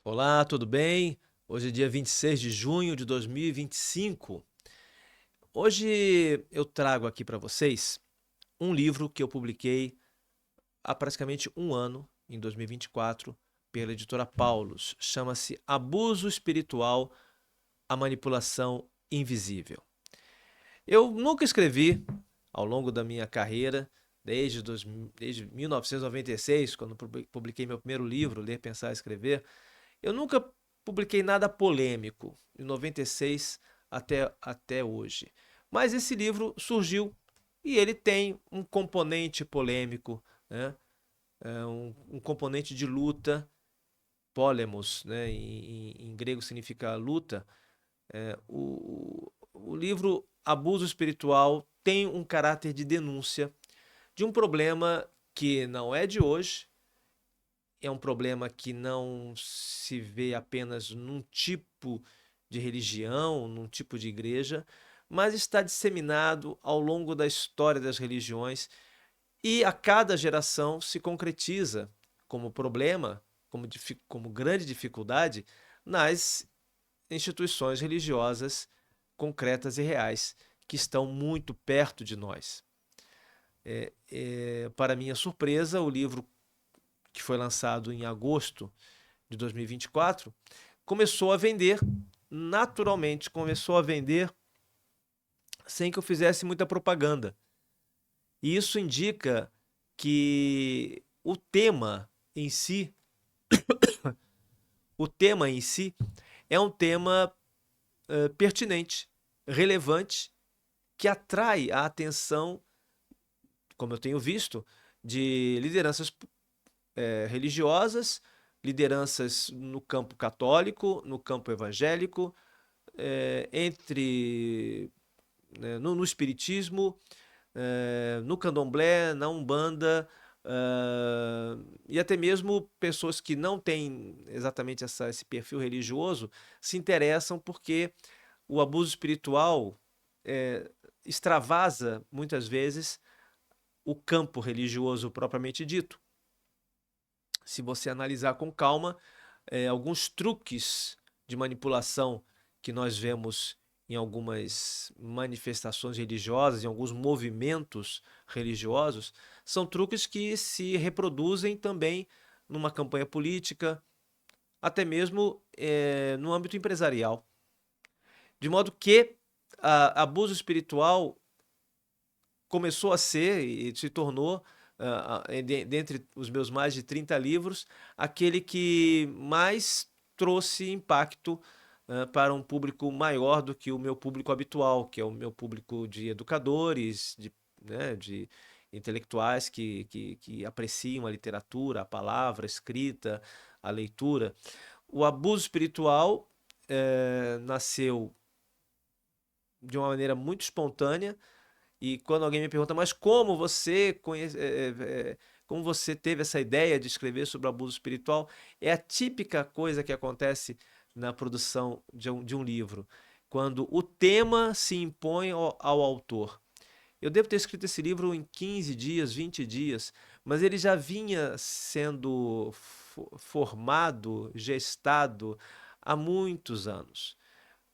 Olá, tudo bem? Hoje é dia 26 de junho de 2025. Hoje eu trago aqui para vocês um livro que eu publiquei há praticamente um ano, em 2024, pela editora Paulus. Chama-se Abuso Espiritual, a Manipulação Invisível. Eu nunca escrevi ao longo da minha carreira, desde 1996, quando publiquei meu primeiro livro, Ler, Pensar, Escrever. Eu nunca publiquei nada polêmico, de 96 até hoje. Mas esse livro surgiu e ele tem um componente polêmico, né? Um componente de luta, polemos, né? Em grego significa luta. O livro Abuso Espiritual tem um caráter de denúncia de um problema que não é de hoje, é um problema que não se vê apenas num tipo de religião, num tipo de igreja, mas está disseminado ao longo da história das religiões e a cada geração se concretiza como problema, como grande dificuldade nas instituições religiosas concretas e reais que estão muito perto de nós. Para minha surpresa, o livro que foi lançado em agosto de 2024, começou a vender naturalmente, começou a vender sem que eu fizesse muita propaganda. E isso indica que o tema em si é um tema pertinente, relevante, que atrai a atenção, como eu tenho visto, de lideranças religiosas, lideranças no campo católico, no campo evangélico, entre no espiritismo, no candomblé, na umbanda, e até mesmo pessoas que não têm exatamente esse perfil religioso se interessam porque o abuso espiritual extravasa muitas vezes o campo religioso propriamente dito. Se você analisar com calma, alguns truques de manipulação que nós vemos em algumas manifestações religiosas, em alguns movimentos religiosos, são truques que se reproduzem também numa campanha política, até mesmo no âmbito empresarial. De modo que abuso espiritual começou a ser e se tornou, dentre os meus mais de 30 livros, aquele que mais trouxe impacto para um público maior do que o meu público habitual, que é o meu público de educadores, né, de intelectuais que apreciam a literatura, a palavra, a escrita, a leitura. O abuso espiritual nasceu de uma maneira muito espontânea, e quando alguém me pergunta, mas como você teve essa ideia de escrever sobre o abuso espiritual? É a típica coisa que acontece na produção de um livro, quando o tema se impõe ao autor. Eu devo ter escrito esse livro em 15 dias, 20 dias, mas ele já vinha sendo formado, gestado há muitos anos.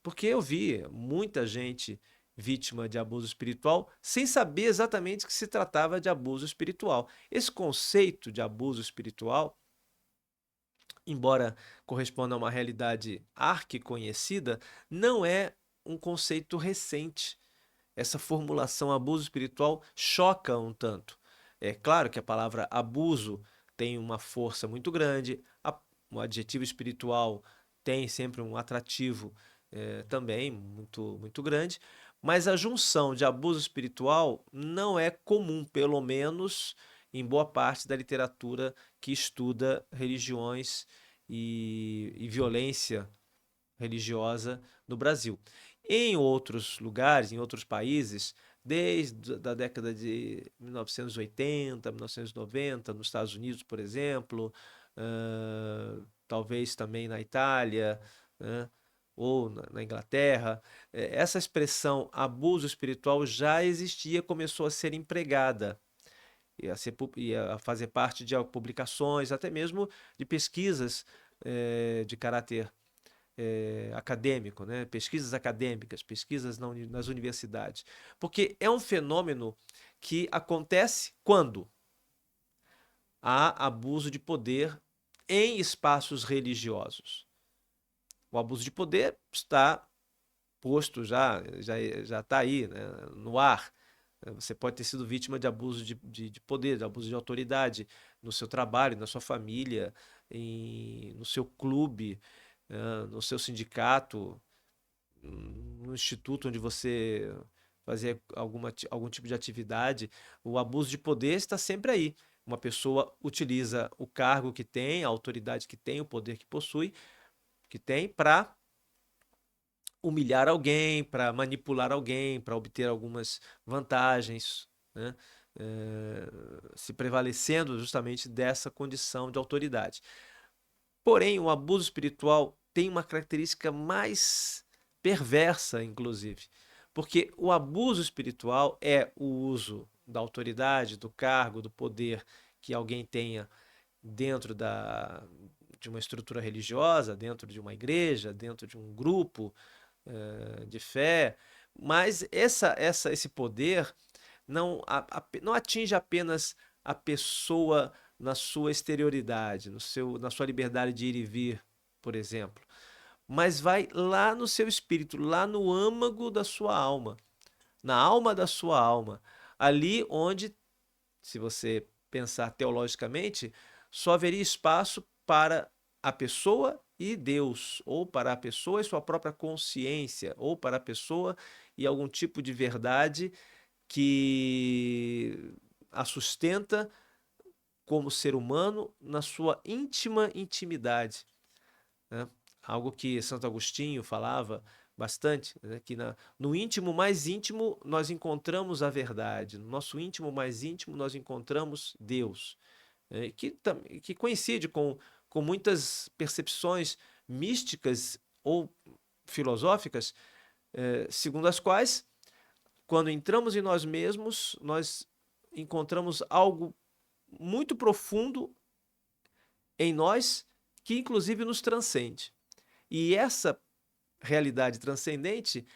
Porque eu vi muita gente vítima de abuso espiritual sem saber exatamente que se tratava de abuso espiritual. Esse conceito de abuso espiritual, embora corresponda a uma realidade arquiconhecida, não é um conceito recente. Essa formulação abuso espiritual choca um tanto. É claro que a palavra abuso tem uma força muito grande, o adjetivo espiritual tem sempre um atrativo também muito grande, mas a junção de abuso espiritual não é comum, pelo menos em boa parte da literatura que estuda religiões e violência religiosa no Brasil. Em outros lugares, em outros países, desde a década de 1980, 1990, nos Estados Unidos, por exemplo, talvez também na Itália, né, ou na Inglaterra, essa expressão abuso espiritual já existia, começou a ser empregada e a fazer parte de publicações, até mesmo de pesquisas de caráter acadêmico, né? Pesquisas acadêmicas, pesquisas nas universidades. Porque é um fenômeno que acontece quando há abuso de poder em espaços religiosos. O abuso de poder está posto já está aí, né, no ar. Você pode ter sido vítima de abuso de poder, de abuso de autoridade no seu trabalho, na sua família, no seu clube, no seu sindicato, no instituto onde você fazia algum tipo de atividade. O abuso de poder está sempre aí. Uma pessoa utiliza o cargo que tem, a autoridade que tem, o poder que possui, que tem, para humilhar alguém, para manipular alguém, para obter algumas vantagens, né? Se prevalecendo justamente dessa condição de autoridade. Porém, o abuso espiritual tem uma característica mais perversa, inclusive, porque o abuso espiritual é o uso da autoridade, do cargo, do poder que alguém tenha dentro de uma estrutura religiosa, dentro de uma igreja, dentro de um grupo de fé, mas esse poder não atinge apenas a pessoa na sua exterioridade, na sua liberdade de ir e vir, por exemplo, mas vai lá no seu espírito, lá no âmago da sua alma, na alma da sua alma, ali onde, se você pensar teologicamente, só haveria espaço para a pessoa e Deus, ou para a pessoa e sua própria consciência, ou para a pessoa e algum tipo de verdade que a sustenta como ser humano na sua íntima intimidade, né? Algo que Santo Agostinho falava bastante, né? Que no íntimo mais íntimo nós encontramos a verdade, no nosso íntimo mais íntimo nós encontramos Deus, né? Que coincide com muitas percepções místicas ou filosóficas, segundo as quais, quando entramos em nós mesmos, nós encontramos algo muito profundo em nós que inclusive nos transcende. E essa realidade transcendente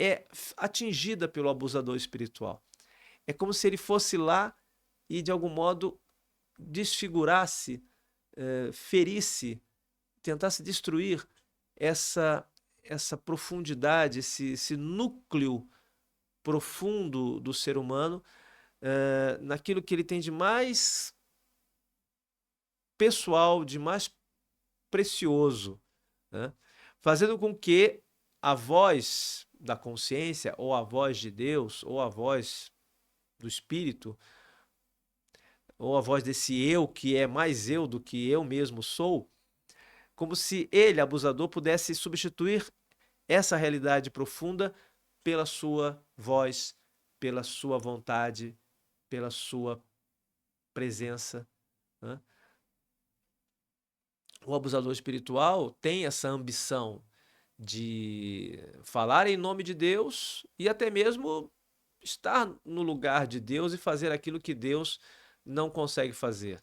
é atingida pelo abusador espiritual. É como se ele fosse lá e de algum modo desfigurasse, ferisse, tentasse destruir essa profundidade, esse núcleo profundo do ser humano, naquilo que ele tem de mais pessoal, de mais precioso, né? Fazendo com que a voz da consciência, ou a voz de Deus, ou a voz do Espírito, ou a voz desse eu que é mais eu do que eu mesmo sou, como se ele, abusador, pudesse substituir essa realidade profunda pela sua voz, pela sua vontade, pela sua presença, né? O abusador espiritual tem essa ambição de falar em nome de Deus e até mesmo estar no lugar de Deus e fazer aquilo que Deus não consegue fazer,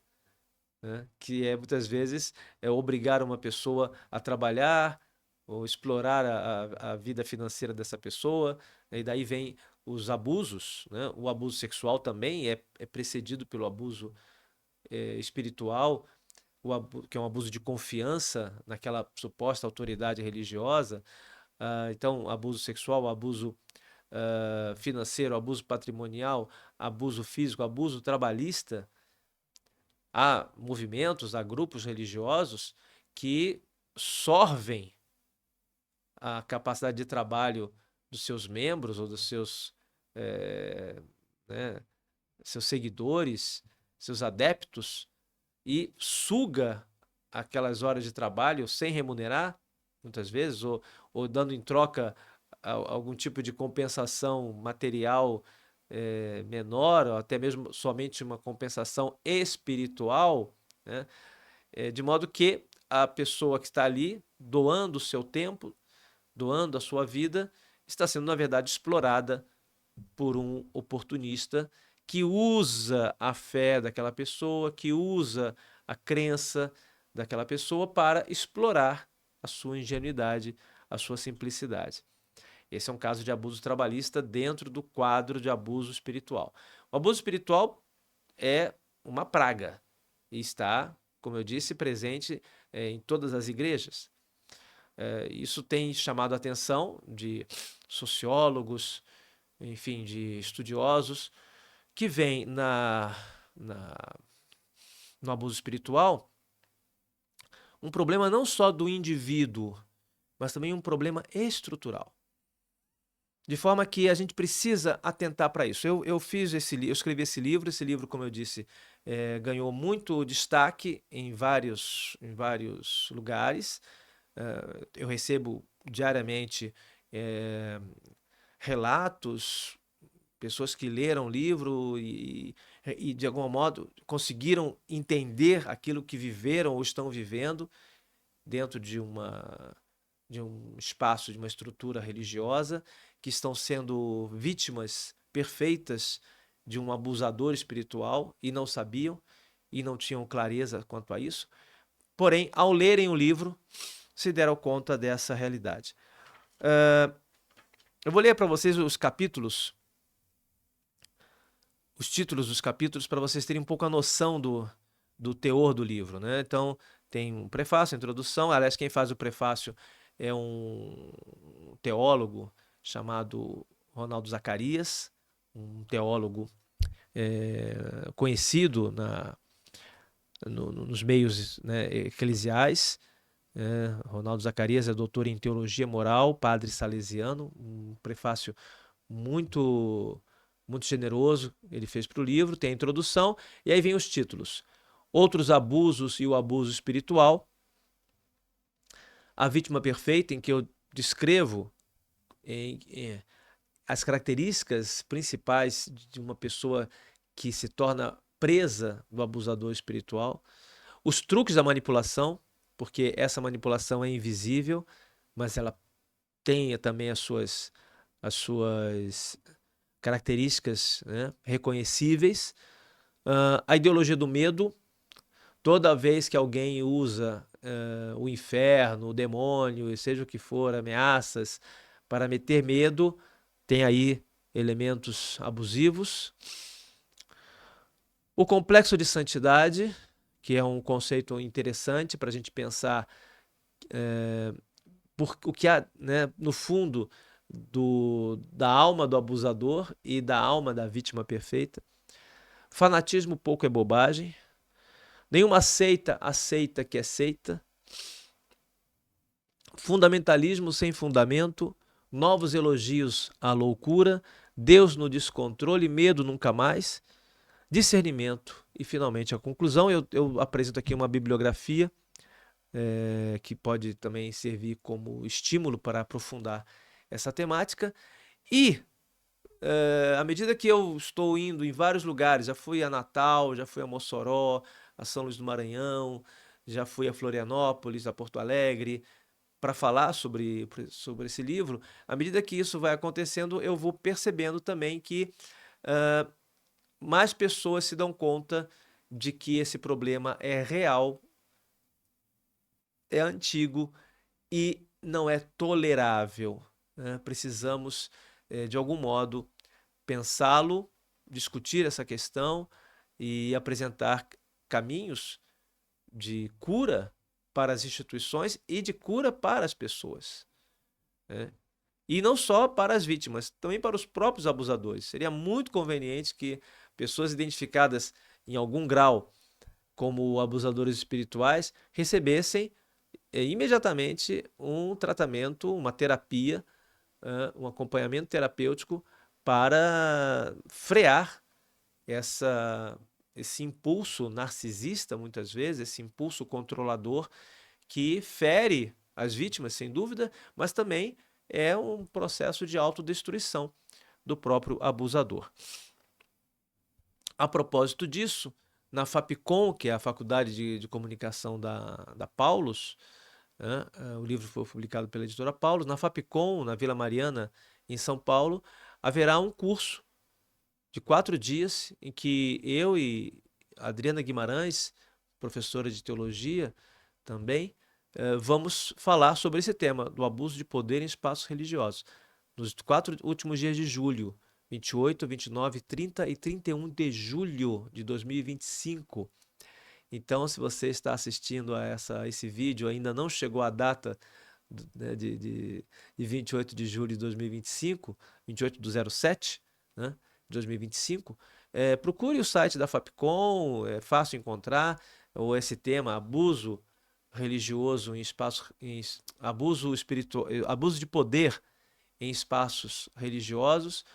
né? Que é muitas vezes obrigar uma pessoa a trabalhar ou explorar a vida financeira dessa pessoa, e daí vem os abusos, né? O abuso sexual também é precedido pelo abuso espiritual, que é um abuso de confiança naquela suposta autoridade religiosa. Então, abuso sexual, abuso financeiro, abuso patrimonial, abuso físico, abuso trabalhista. Há movimentos, há grupos religiosos que sorvem a capacidade de trabalho dos seus membros ou dos né, seus seguidores, seus adeptos, e suga aquelas horas de trabalho sem remunerar, muitas vezes, ou dando em troca algum tipo de compensação material menor, ou até mesmo somente uma compensação espiritual, né? De modo que a pessoa que está ali doando o seu tempo, doando a sua vida, está sendo, na verdade, explorada por um oportunista que usa a fé daquela pessoa, que usa a crença daquela pessoa para explorar a sua ingenuidade, a sua simplicidade. Esse é um caso de abuso trabalhista dentro do quadro de abuso espiritual. O abuso espiritual é uma praga e está, como eu disse, presente em todas as igrejas. Isso tem chamado a atenção de sociólogos, enfim, de estudiosos, que veem no abuso espiritual um problema não só do indivíduo, mas também um problema estrutural. De forma que a gente precisa atentar para isso. Eu escrevi esse livro, como eu disse, ganhou muito destaque em vários lugares. Eu recebo diariamente relatos, pessoas que leram o livro e de algum modo conseguiram entender aquilo que viveram ou estão vivendo dentro de um espaço, de uma estrutura religiosa, que estão sendo vítimas perfeitas de um abusador espiritual e não sabiam e não tinham clareza quanto a isso. Porém, ao lerem o livro, se deram conta dessa realidade. Eu vou ler para vocês os títulos dos capítulos, para vocês terem um pouco a noção do teor do livro, né? Então, tem um prefácio, introdução. Aliás, quem faz o prefácio é um teólogo chamado Ronaldo Zacarias, um teólogo conhecido nos meios, né, eclesiais. Ronaldo Zacarias é doutor em teologia moral, padre salesiano, um prefácio muito generoso ele fez para o livro. Tem a introdução e aí vem os títulos: Outros abusos e o abuso espiritual, A vítima perfeita, em que eu descrevo as características principais de uma pessoa que se torna presa do abusador espiritual, os truques da manipulação, porque essa manipulação é invisível, mas ela tem também as suas características, né, reconhecíveis. A ideologia do medo, toda vez que alguém usa o inferno, o demônio, seja o que for, ameaças, para meter medo, tem aí elementos abusivos. O complexo de santidade, que é um conceito interessante para a gente pensar por o que há, né, no fundo da alma do abusador e da alma da vítima perfeita. Fanatismo pouco é bobagem. Nenhuma seita aceita que é seita. Fundamentalismo sem fundamento. Novos elogios à loucura. Deus no descontrole. Medo nunca mais. Discernimento. E finalmente a conclusão. Eu apresento aqui uma bibliografia que pode também servir como estímulo para aprofundar essa temática. E à medida que eu estou indo em vários lugares, já fui a Natal, já fui a Mossoró, a São Luís do Maranhão, já fui a Florianópolis, a Porto Alegre, para falar sobre esse livro. À medida que isso vai acontecendo, eu vou percebendo também que mais pessoas se dão conta de que esse problema é real, é antigo e não é tolerável, né? Precisamos, de algum modo, pensá-lo, discutir essa questão e apresentar caminhos de cura para as instituições e de cura para as pessoas, né? E não só para as vítimas, também para os próprios abusadores. Seria muito conveniente que pessoas identificadas em algum grau como abusadores espirituais recebessem imediatamente um tratamento, uma terapia, um acompanhamento terapêutico para frear esse impulso narcisista, muitas vezes, esse impulso controlador que fere as vítimas, sem dúvida, mas também é um processo de autodestruição do próprio abusador. A propósito disso, na Fapcom, que é a Faculdade de Comunicação da Paulus, né, o livro foi publicado pela editora Paulus, na Fapcom, na Vila Mariana, em São Paulo, haverá um curso de 4 dias em que eu e Adriana Guimarães, professora de teologia, também, vamos falar sobre esse tema do abuso de poder em espaços religiosos. Nos 4 últimos dias de julho, 28, 29, 30 e 31 de julho de 2025. Então, se você está assistindo a esse vídeo, ainda não chegou a data né, de 28 de julho de 2025, 28 do 07, né, de 2025, procure o site da Fapcom, é fácil encontrar, ou esse tema, abuso religioso em espaços, abuso espiritual, abuso de poder em espaços religiosos,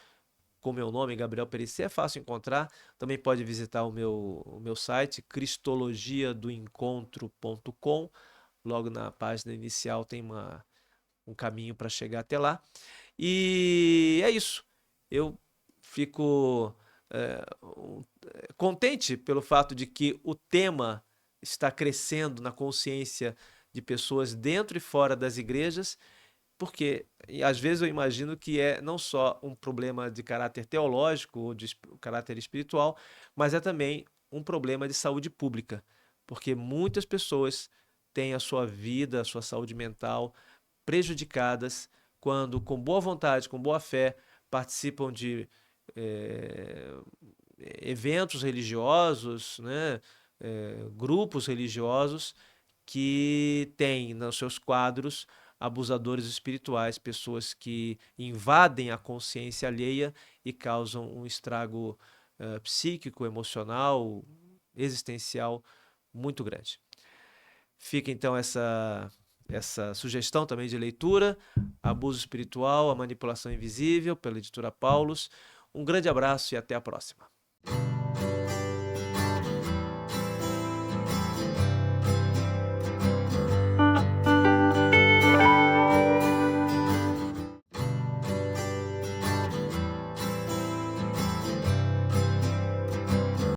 com meu nome, Gabriel Perecer, é fácil encontrar. Também pode visitar o meu site, cristologiadoencontro.com. Logo na página inicial tem um caminho para chegar até lá. E é isso. Eu fico contente pelo fato de que o tema está crescendo na consciência de pessoas dentro e fora das igrejas, porque às vezes eu imagino que é não só um problema de caráter teológico ou de caráter espiritual, mas é também um problema de saúde pública, porque muitas pessoas têm a sua vida, a sua saúde mental prejudicadas quando, com boa vontade, com boa fé, participam de eh, eventos religiosos, né, grupos religiosos que têm nos seus quadros abusadores espirituais, pessoas que invadem a consciência alheia e causam um estrago psíquico, emocional, existencial muito grande. Fica então essa sugestão também de leitura, Abuso Espiritual, a Manipulação Invisível, pela editora Paulus. Um grande abraço e até a próxima.